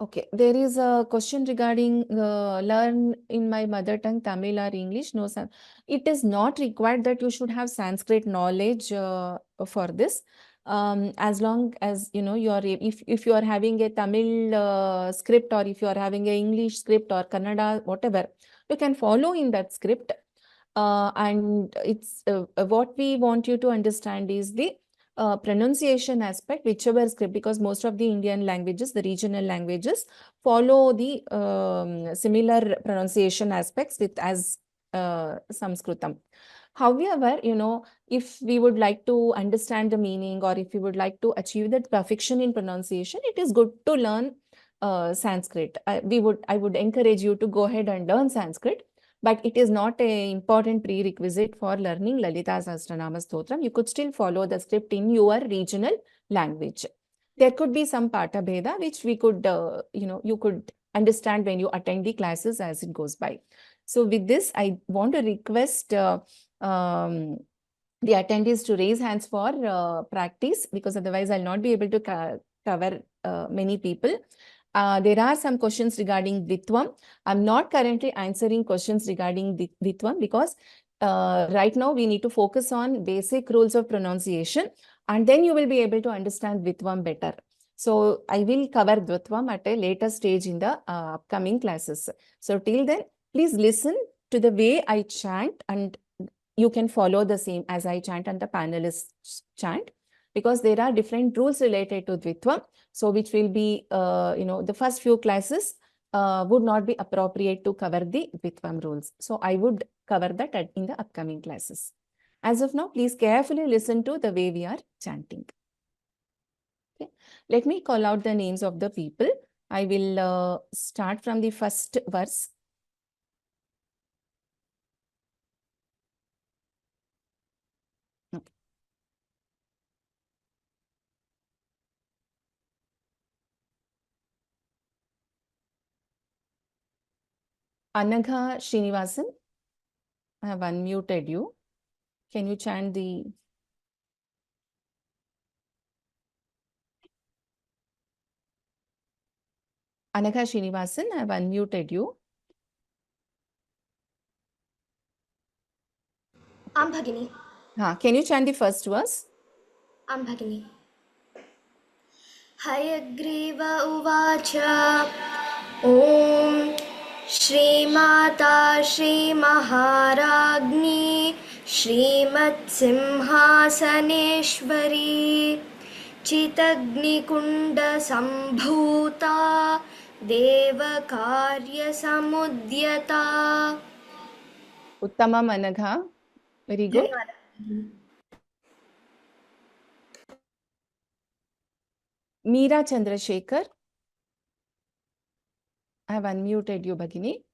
Okay, there is a question regarding learn in my mother tongue, Tamil or English. No, sir. It is not required that you should have Sanskrit knowledge for this. As long as you know if you are having a Tamil script, or if you are having a English script or Kannada, whatever, you can follow in that script. And it's what we want you to understand is the pronunciation aspect, whichever script, because most of the Indian languages, the regional languages, follow the similar pronunciation aspects with as Sanskritam. However, you know, if we would like to understand the meaning, or if we would like to achieve that perfection in pronunciation, it is good to learn Sanskrit. I would encourage you to go ahead and learn Sanskrit. but it is not a important prerequisite for learning Lalita Sahasranama Stotram. You could still follow the script in your regional language. There could be some Pata Bheda which we could, you could understand when you attend the classes as it goes by. So with this, I want to request the attendees to raise hands for practice, because otherwise I'll not be able to cover many people. There are some questions regarding Ditvam. I'm not currently answering questions regarding Ditvam because right now we need to focus on basic rules of pronunciation, and then you will be able to understand Ditvam better. So I will cover Ditvam at a later stage in the upcoming classes. So till then, please listen to the way I chant, and you can follow the same as I chant and the panelists chant, because there are different rules related to Dvitvam. So which will be, the first few classes would not be appropriate to cover the Dvitvam rules. So I would cover that in the upcoming classes. As of now, please carefully listen to the way we are chanting. Okay. Let me call out the names of the people. I will start from the first verse. Anagha Srinivasan, I have unmuted you. Can you chant the... Anagha Srinivasan, I have unmuted you. Bhagini. Can you chant the first verse? Bhagini. Hayagriva uvacha Om Shrimata Shri Maharagni Shrimat Simhasaneshwari Chitagni Kunda Sambhuta Deva Karya Samudyata. Uttamam Anagha. Very good. Meera Chandrasekhar. I have unmuted you, Bhagini.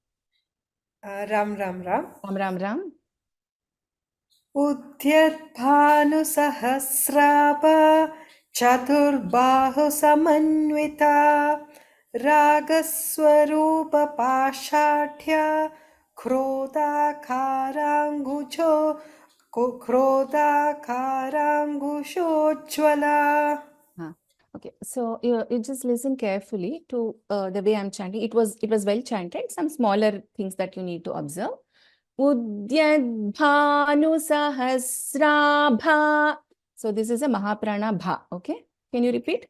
Ram Ram Ram. Ram Ram Ram. Udyadbhanu Sahasraba Chaturbahu Samanvita Ragaswarupa Pashatya Krodha Karangusho Okay, so you just listen carefully to the way I'm chanting. It was well chanted. Some smaller things that you need to observe. Udyadbhanu Sahasrabha. So this is a Mahaprana Bha. Okay, can you repeat?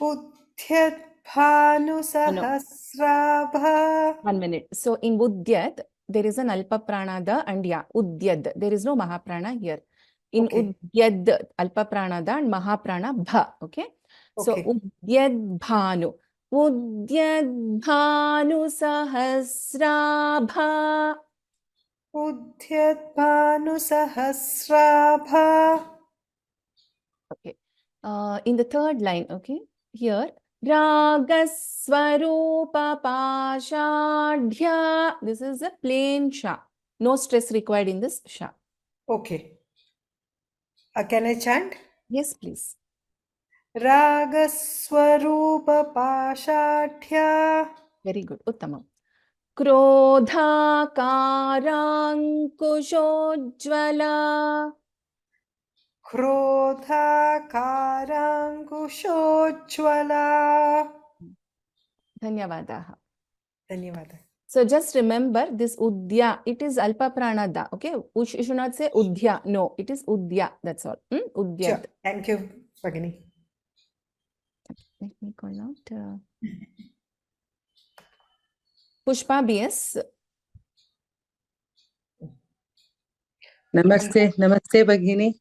Udyadbhanu Sahasrabha. 1 minute. So in Udyad, there is an Alpa Pranada and Udyad. There is no Mahaprana here. In Udyad, Alpa Pranada and Mahaprana Bha. Okay. So Udyad Bhanu. Udyad Bhanu Sahasrabha. Udyad Bhanu Sahasrabha. Okay. In the third line, okay, here, Ragaswarupa Pashadhya. This is a plain Sha. No stress required in this Sha. Okay. Can I chant? Yes, please. Ragaswarupa Pashadhya. Very good. Uttamam. Krodha Karankushojjvala. Krodha Karankushojjvala. Dhanyavadaha. Dhanyavada. So just remember this Udya, it is Alpa Pranada. Okay, you should not say Udya. No, it is Udya. That's all. Udyad. Sure. Thank you, Bhagini. Let me call out Pushpa BS. Namaste Bhagini.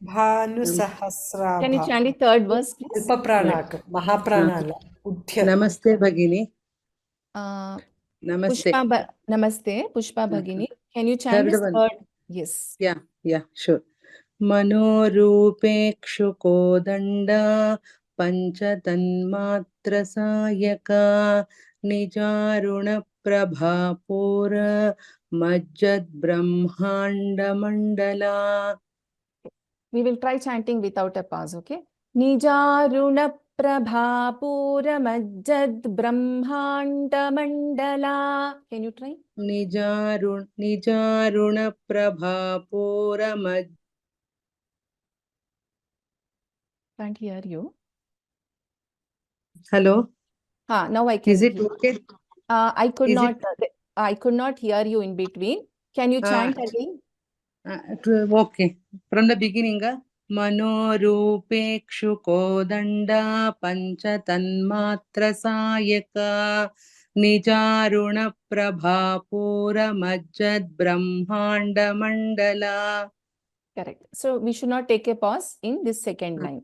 Bhanu Sahasrabha. Can you chant the third verse, please? Alpa Pranaka, Mahaprana. Namaste Bhagini. Namaste. Namaste, Pushpa Bhagini. Can you chant this third? Yes. Yeah, sure. Manorupekshu Kodanda Panchatanmatra Sayaka Nijaruna प्रभापूर मज्जद्ब्रह्माण्डमण्डला. We will try chanting without a pause, okay? Nijaruna Prabhapura Brahmanda. Can you try? निजारुण प्रभापूर मज्ज. Can't hear you. Hello, Now I can is it hear. okay? I could Is not. it I could not hear you in between. Can you chant again? okay? From the beginning, मनोरूपेक्षु कोदण्डा पञ्चतन्मात्र Sayaka निजारुण प्रभापूर मज्जद्ब्रह्माण्डमण्डला. Correct. So we should not take a pause in this second line.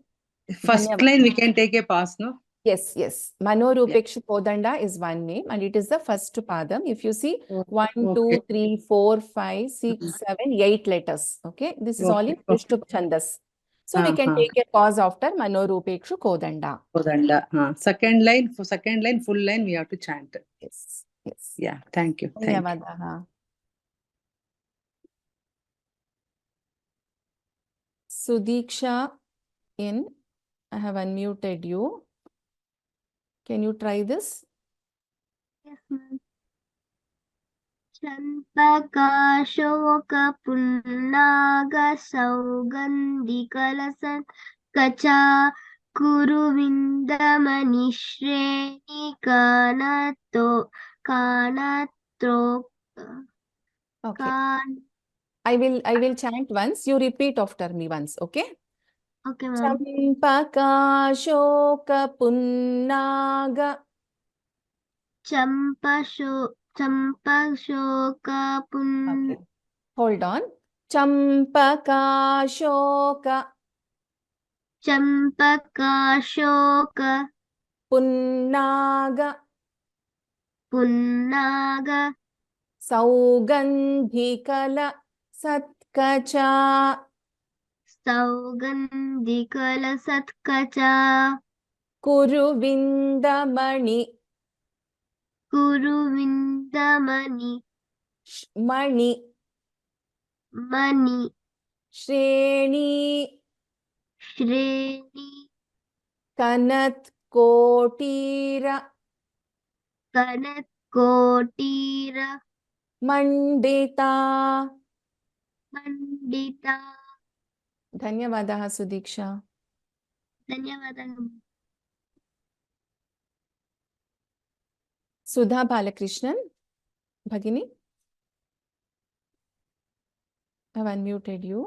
First Dhanyavad. line we can take a pause, no? Yes, yes. Manorupekshu Kodanda is one name and it is the first padam. If you see 1, 2, 3, 4, 5, 6, 7, 8 letters. Okay. This is all in Vishnu Chandas. So we can take a pause after Manorupekshu Kodanda. Kodanda. Second line, for second line, full line we have to chant. Yes. Yes. Yeah, thank you. Thank you. Dhanyavadaha. Sudiksha in. I have unmuted you. Can you try this? Yes, ma'am. चम्पकाशोकपुन्नागसौगन्धिकलसत्कचा कुरुविन्दमनिश्रेणिकानतो Okay. I will chant once. You repeat after me once. Okay. Okay, ma'am. Champakashokapunnaga. Champashoka Okay. Hold on. Champakashoka punnaga punnaga saugandhikala satkacha saugandhikalasatkacha kuruvindamani mani shreni kanat kotira mandita. Dhanyavadaha Sudiksha. ಧನ್ಯವಾದಗಳು. Sudha Balakrishnan, Bhagini. I've unmuted you.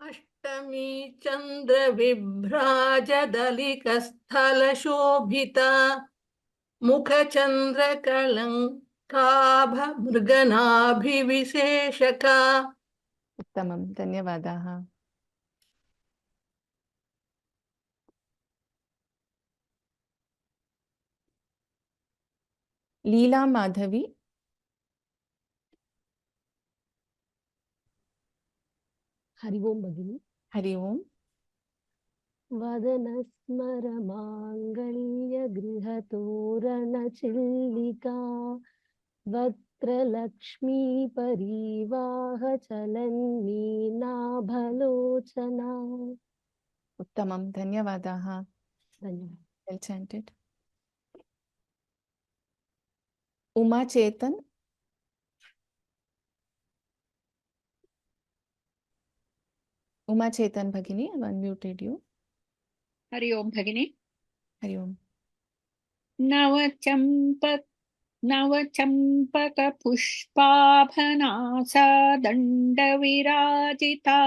Ashtami Chandra विभ्राज दलिकस्थलशोभिता मुखचंद्र कलंकाभ मृगनाभिविशेषका. Uttamam. Dhanyavadaha. Leela Madhavi. Hari ओम भगिनी. Hari Om. वदनस्मर मांगल्य गृहतोरण Chilika वक्त्रलक्ष्मी परिवाह चलन्नी नाभलोचना. Uttamam. Dhanyavadaha. धन्यवाद. Well chanted. Uma Chetan. Uma Chetan Bhagini, I've unmuted you. Hari ओम भगिनी. Hari Om. नवचंपक पुष्पाभनासा दण्डविराजिता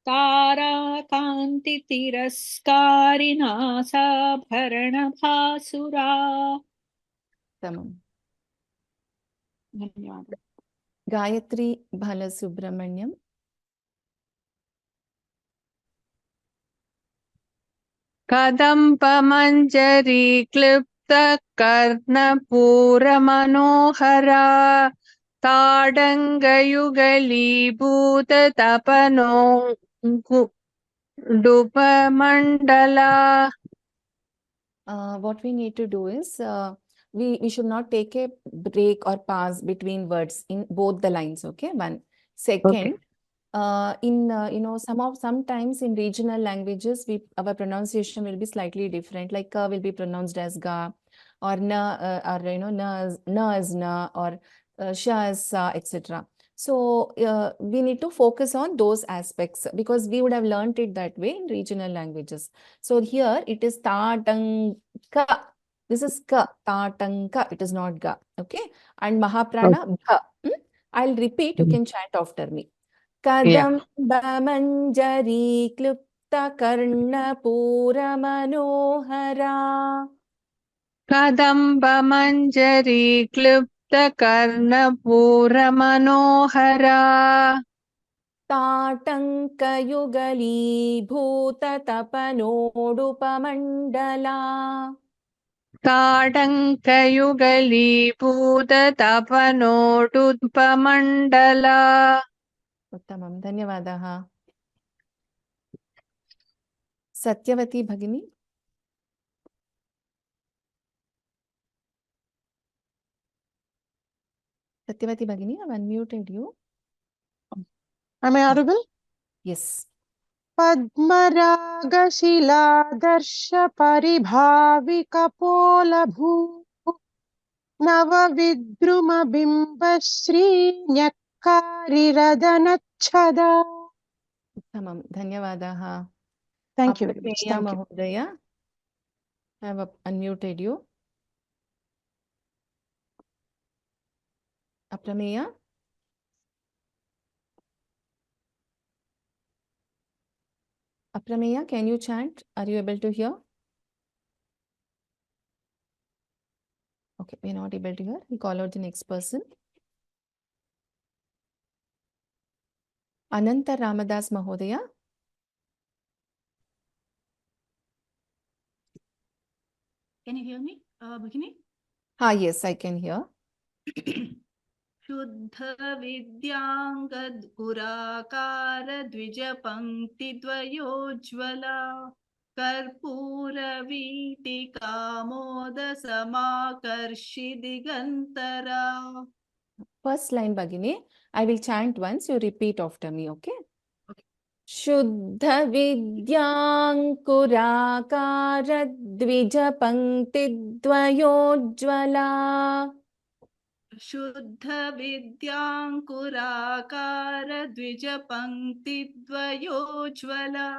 ताराकान्ति तिरस्कारिणासा भरणभासुरा. Uttamam. धन्यवाद. Gayatri Balasubramanyam. कदम्बमञ्जरी क्लिप्त कर्णपूरमनोहरा ताडङ्गयुगलीभूत तपनो डुपमण्डला. what we need to do is we should not take a break or pause between words in both the lines. Okay, one. Second, sometimes in regional languages, our pronunciation will be slightly different. Like ka will be pronounced as ga, or na, or na as na, or sha as sa, etc. So we need to focus on those aspects because we would have learned it that way in regional languages. So here it is ta tang ka. This is ka, ta tang ka. It is not ga. Okay. And Mahaprana bha. I'll repeat. You can chant after me. Kadamba-manjari klupta karna pura manohara. Kadamba-manjari klupta karna pura manohara. Tatanka-yugali bhuta tapanodupamandala. Tadanka-yugali bhuta tapanodupamandala. Uttamam. Dhanyavadaha. Satyavati Bhagini. Satyavati Bhagini, I've unmuted you. Am I audible? Yes. पद्मरागशिलादर्श परिभाविकपोलभू नवविद्रुमबिम्बश्रीन्यक्कारिरदनच्छदा. Uttamam. Dhanyavadaha. Thank you very much. Aprameya Thank you. Mahodaya. I have unmuted you. Aprameya. Aprameya, can you chant? Are you able to hear? Okay, we're not able to hear. We call out the next person. Ananta Ramadas Mahodaya. Can you hear me, Bhagini? Yes, I can hear. शुद्ध विद्यांगद पुराकार द्विज पंक्ति द्वयोज्वला कर्पूर वीटिका मोद समाकर्षि Digantara. First line, Bhagini. I will chant once. You repeat after me, okay? Okay. Shuddha Vidyankurakara Dvija Pankti Dvayojjvala. शुद्ध विद्यांकुराकार द्विज पंक्ति द्वयोज्वला.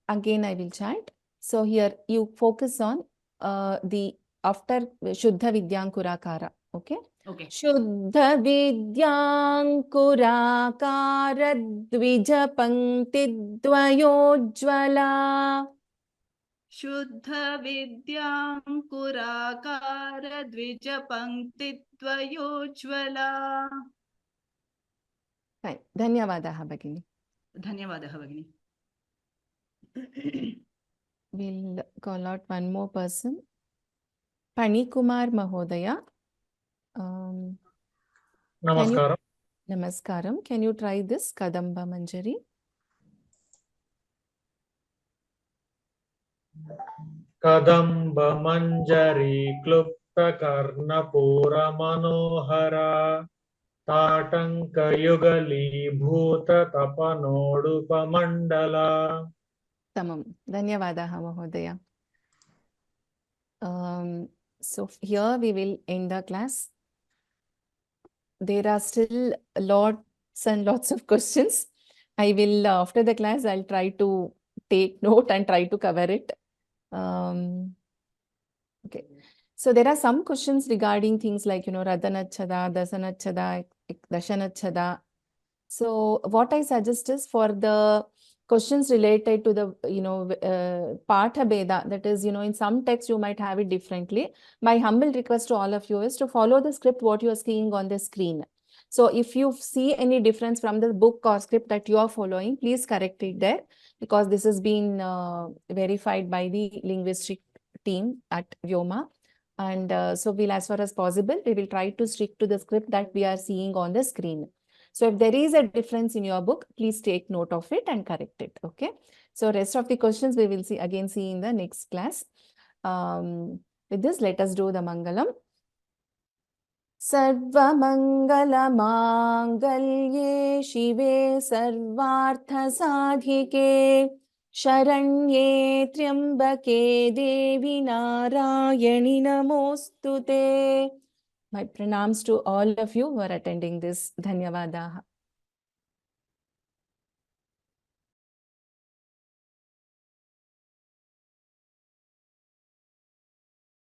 Again, I will chant. So here you focus on the after Shuddha Vidyankurakara. Okay? Okay. Shuddha Vidyankurakara Dvija Pankti Dvayojjvala. शुद्ध विद्यांकुराकार द्विज पंक्ति द्वयोज्वला. Fine. Dhanyavadaha, Bhagini. धन्यवादः भगिनी. We'll call out one more person. Panikumar Mahodaya. Namaskaram. Namaskaram. Can you try this Kadamba Manjari? Kadamba Manjari Klupta Karna Pura Manohara Tatanka Yugali Bhuta Tapanodupa Mandala. Tamam. Dhanyavadaha Mahodaya. So here we will end the class. There are still lots and lots of questions. I will, after the class, I'll try to take note and try to cover it. Okay. So there are some questions regarding things like, Radhanachada, Dasanachada, Dashanachada. So what I suggest is for the questions related to the, Patha Beda, that is, in some texts you might have it differently. My humble request to all of you is to follow the script, what you are seeing on the screen. So if you see any difference from the book or script that you are following, please correct it there because this has been verified by the linguistic team at Vyoma. And so we'll, as far as possible, we will try to stick to the script that we are seeing on the screen. So if there is a difference in your book, please take note of it and correct it. Okay. So rest of the questions we will see in the next class. With this, let us do the Mangalam. Sarvamangalamangallye Shive Sarvarthasadhike Sharanye Triambake Devi Narayani Namostute. My pranams to all of you who are attending this. Dhanyavadaha.